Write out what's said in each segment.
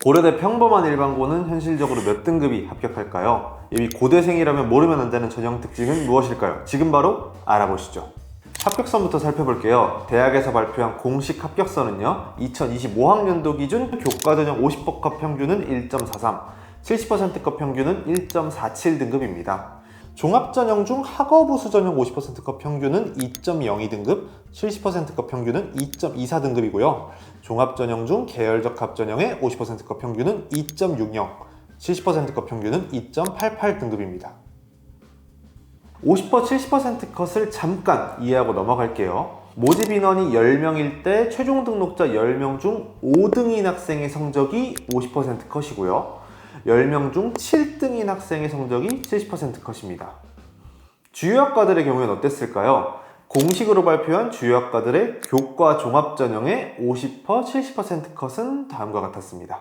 고려대 평범한 일반고는 현실적으로 몇 등급이 합격할까요? 예비 고대생이라면 모르면 안 되는 전형 특징은 무엇일까요? 지금 바로 알아보시죠. 합격선부터 살펴볼게요. 대학에서 발표한 공식 합격선은요, 2025학년도 기준 교과전형 50%급 평균은 1.43, 70%급 평균은 1.47등급입니다. 종합전형 중 학업우수 전형 50%급 평균은 2.02등급, 70%급 평균은 2.24등급이고요. 종합전형 중 계열적 합전형의 50%급 평균은 2.60, 70%급 평균은 2.88등급입니다. 50%, 70% 컷을 잠깐 이해하고 넘어갈게요. 모집 인원이 10명일 때 최종 등록자 10명 중 5등인 학생의 성적이 50% 컷이고요. 10명 중 7등인 학생의 성적이 70% 컷입니다. 주요 학과들의 경우에는 어땠을까요? 공식으로 발표한 주요 학과들의 교과 종합 전형의 50%, 70% 컷은 다음과 같았습니다.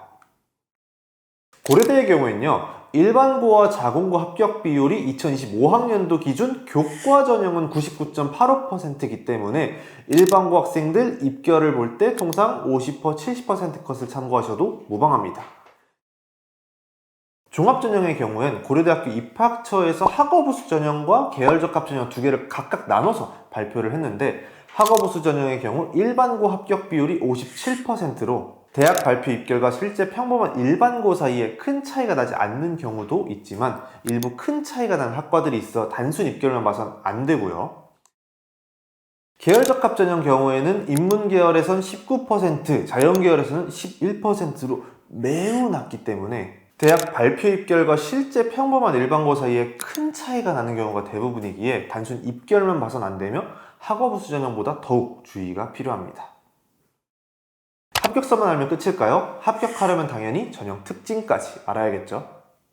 고려대의 경우에는요, 일반고와 자공고 합격 비율이 2025학년도 기준 교과 전형은 99.85%이기 때문에 일반고 학생들 입결을 볼 때 통상 50%, 70% 컷을 참고하셔도 무방합니다. 종합전형의 경우엔 고려대학교 입학처에서 학업우수 전형과 계열적 합전형 두 개를 각각 나눠서 발표를 했는데, 학업우수 전형의 경우 일반고 합격 비율이 57%로 대학 발표 입결과 실제 평범한 일반고 사이에 큰 차이가 나지 않는 경우도 있지만 일부 큰 차이가 나는 학과들이 있어 단순 입결만 봐선 안 되고요. 계열적 합전형 경우에는 인문계열에선 19%, 자연계열에서는 11%로 매우 낮기 때문에 대학 발표 입결과 실제 평범한 일반고 사이에 큰 차이가 나는 경우가 대부분이기에 단순 입결만 봐선 안 되며 학업우수 전형보다 더욱 주의가 필요합니다. 합격서만 알면 끝일까요? 합격하려면 당연히 전형 특징까지 알아야겠죠.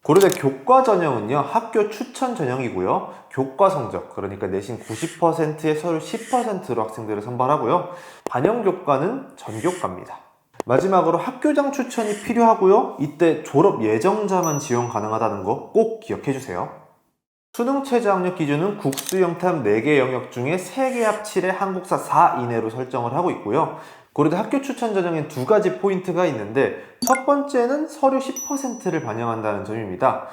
고려대 교과 전형은요, 학교 추천 전형이고요. 교과 성적, 그러니까 내신 90%에 서류 10%로 학생들을 선발하고요. 반영 교과는 전교과입니다. 마지막으로 학교장 추천이 필요하고요. 이때 졸업 예정자만 지원 가능하다는 거 꼭 기억해 주세요. 수능 최저 학력 기준은 국수 영탐 4개 영역 중에 3개 합칠에 한국사 4 이내로 설정을 하고 있고요. 고려대 학교 추천 전형엔 두 가지 포인트가 있는데, 첫 번째는 서류 10%를 반영한다는 점입니다.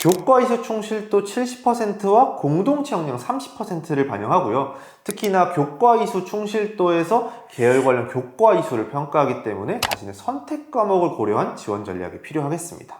교과 이수 충실도 70%와 공동체 역량 30%를 반영하고요. 특히나 교과 이수 충실도에서 계열 관련 교과 이수를 평가하기 때문에 자신의 선택 과목을 고려한 지원 전략이 필요하겠습니다.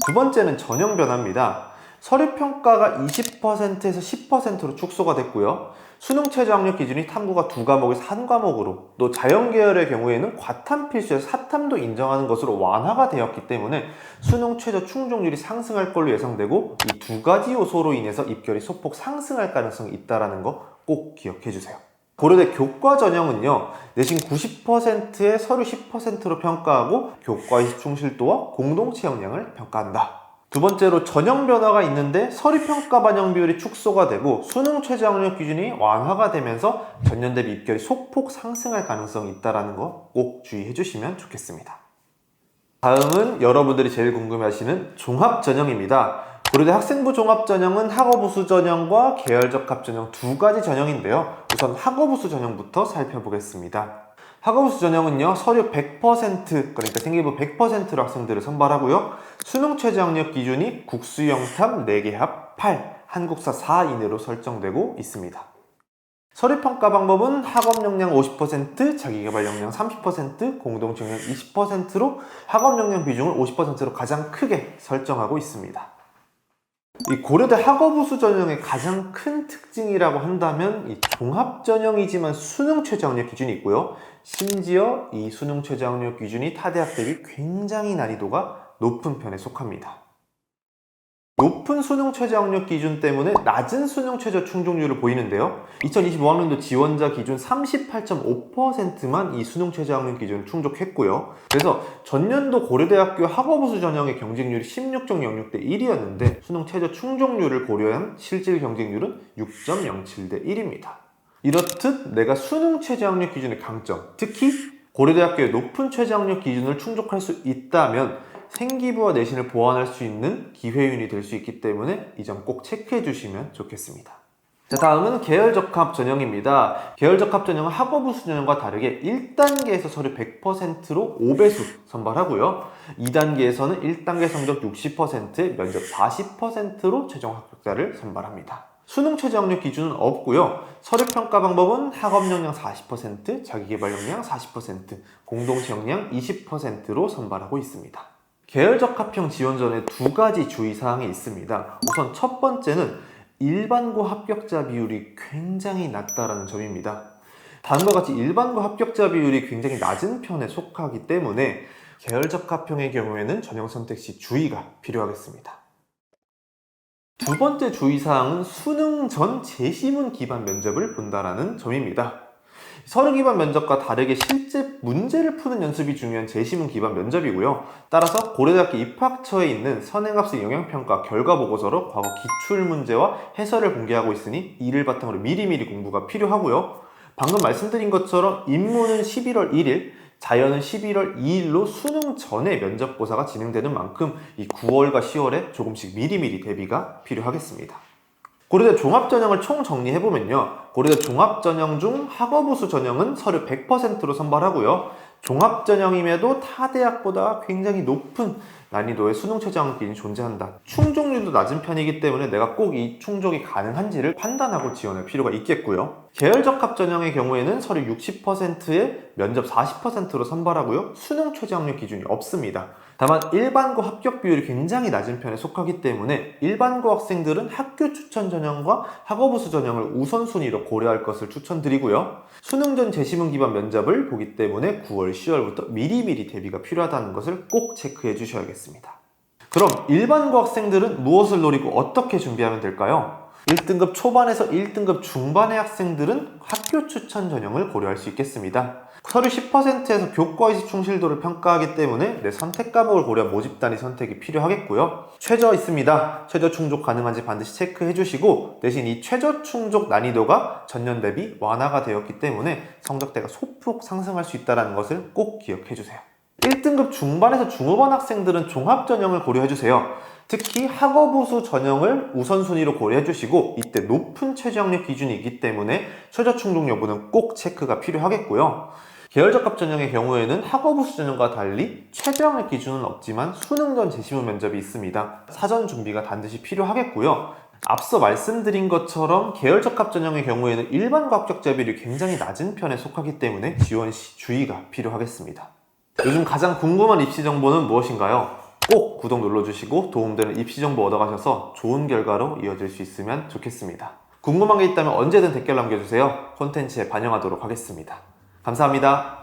두 번째는 전형 변화입니다. 서류 평가가 20%에서 10%로 축소가 됐고요. 수능 최저 학력 기준이 탐구가 2과목에서 1과목으로, 또 자연계열의 경우에는 과탐 필수에서 사탐도 인정하는 것으로 완화가 되었기 때문에 수능 최저 충족률이 상승할 걸로 예상되고, 이 두 가지 요소로 인해서 입결이 소폭 상승할 가능성이 있다는 거 꼭 기억해 주세요. 고려대 교과 전형은요, 내신 90%에 서류 10%로 평가하고 교과 이수 충실도와 공동체 역량을 평가한다. 두 번째로 전형 변화가 있는데 서류 평가 반영 비율이 축소가 되고 수능 최저 학력 기준이 완화가 되면서 전년 대비 입결이 소폭 상승할 가능성이 있다는 거 꼭 주의해 주시면 좋겠습니다. 다음은 여러분들이 제일 궁금해하시는 종합 전형입니다. 고려대 학생부 종합 전형은 학업우수 전형과 계열적 합전형 두 가지 전형인데요. 우선 학업우수 전형부터 살펴보겠습니다. 학업우수 전형은요, 서류 100%, 그러니까 생기부 100%로 학생들을 선발하고요. 수능 최저 학력 기준이 국수 영탐 4개 합 8, 한국사 4 이내로 설정되고 있습니다. 서류 평가 방법은 학업 역량 50%, 자기개발 역량 30%, 공동체 역량 20%로 학업 역량 비중을 50%로 가장 크게 설정하고 있습니다. 이 고려대 학업우수 전형의 가장 큰 특징이라고 한다면 이 종합 전형이지만 수능 최저 학력 기준이 있고요. 심지어 이 수능 최저 학력 기준이 타 대학 대비 굉장히 난이도가 높은 편에 속합니다. 높은 수능 최저 학력 기준 때문에 낮은 수능 최저 충족률을 보이는데요. 2025학년도 지원자 기준 38.5%만 이 수능 최저 학력 기준을 충족했고요. 그래서 전년도 고려대학교 학업우수 전형의 경쟁률이 16.06 대 1이었는데 수능 최저 충족률을 고려한 실질 경쟁률은 6.07 대 1입니다. 이렇듯 내가 수능 최저 학력 기준의 강점, 특히 고려대학교의 높은 최저 학력 기준을 충족할 수 있다면 생기부와 내신을 보완할 수 있는 기회윤이 될 수 있기 때문에 이 점 꼭 체크해 주시면 좋겠습니다. 자, 다음은 계열적합 전형입니다. 계열적합 전형은 학업우수 전형과 다르게 1단계에서 서류 100%로 5배수 선발하고요. 2단계에서는 1단계 성적 60%에 면접 40%로 최종 합격자를 선발합니다. 수능 최저 학력 기준은 없고요. 서류 평가 방법은 학업 역량 40%, 자기개발 역량 40%, 공동체 역량 20%로 선발하고 있습니다. 계열적합형 지원 전에 두 가지 주의사항이 있습니다. 우선 첫 번째는 일반고 합격자 비율이 굉장히 낮다라는 점입니다. 다음과 같이 일반고 합격자 비율이 굉장히 낮은 편에 속하기 때문에 계열적합형의 경우에는 전형 선택 시 주의가 필요하겠습니다. 두 번째 주의사항은 수능 전 제시문 기반 면접을 본다라는 점입니다. 서류 기반 면접과 다르게 실제 문제를 푸는 연습이 중요한 제시문 기반 면접이고요. 따라서 고려대학교 입학처에 있는 선행학생 영향평가 결과 보고서로 과거 기출 문제와 해설을 공개하고 있으니 이를 바탕으로 미리미리 공부가 필요하고요. 방금 말씀드린 것처럼 인문은 11월 1일, 자연은 11월 2일로 수능 전에 면접고사가 진행되는 만큼 이 9월과 10월에 조금씩 미리미리 대비가 필요하겠습니다. 고려대 종합전형을 총 정리해보면요. 고려대 종합전형 중 학업우수 전형은 서류 100%로 선발하고요. 종합전형임에도 타 대학보다 굉장히 높은 난이도의 수능 최저 학력이 존재한다. 충족률도 낮은 편이기 때문에 내가 꼭 이 충족이 가능한지를 판단하고 지원할 필요가 있겠고요. 계열적합 전형의 경우에는 서류 60%에 면접 40%로 선발하고요. 수능 최저 학력 기준이 없습니다. 다만 일반고 합격 비율이 굉장히 낮은 편에 속하기 때문에 일반고 학생들은 학교 추천 전형과 학업우수 전형을 우선순위로 고려할 것을 추천드리고요. 수능 전 제시문 기반 면접을 보기 때문에 9월, 10월부터 미리미리 대비가 필요하다는 것을 꼭 체크해 주셔야겠습니다. 그럼 일반고 학생들은 무엇을 노리고 어떻게 준비하면 될까요? 1등급 초반에서 1등급 중반의 학생들은 학교 추천 전형을 고려할 수 있겠습니다. 서류 10%에서 교과의식 충실도를 평가하기 때문에 내 선택 과목을 고려한 모집단위 선택이 필요하겠고요. 최저 있습니다. 최저 충족 가능한지 반드시 체크해 주시고 대신 이 최저 충족 난이도가 전년 대비 완화가 되었기 때문에 성적대가 소폭 상승할 수 있다는 것을 꼭 기억해 주세요. 1등급 중반에서 중후반 학생들은 종합전형을 고려해주세요. 특히 학업우수 전형을 우선순위로 고려해주시고 이때 높은 최저학력 기준이 있기 때문에 최저 충족 여부는 꼭 체크가 필요하겠고요. 계열적합 전형의 경우에는 학업우수 전형과 달리 최저학력 기준은 없지만 수능 전 제시문 면접이 있습니다. 사전 준비가 반드시 필요하겠고요. 앞서 말씀드린 것처럼 계열적합 전형의 경우에는 일반고 합격자 비율이 굉장히 낮은 편에 속하기 때문에 지원 시 주의가 필요하겠습니다. 요즘 가장 궁금한 입시 정보는 무엇인가요? 꼭 구독 눌러주시고 도움되는 입시 정보 얻어가셔서 좋은 결과로 이어질 수 있으면 좋겠습니다. 궁금한 게 있다면 언제든 댓글 남겨주세요. 콘텐츠에 반영하도록 하겠습니다. 감사합니다.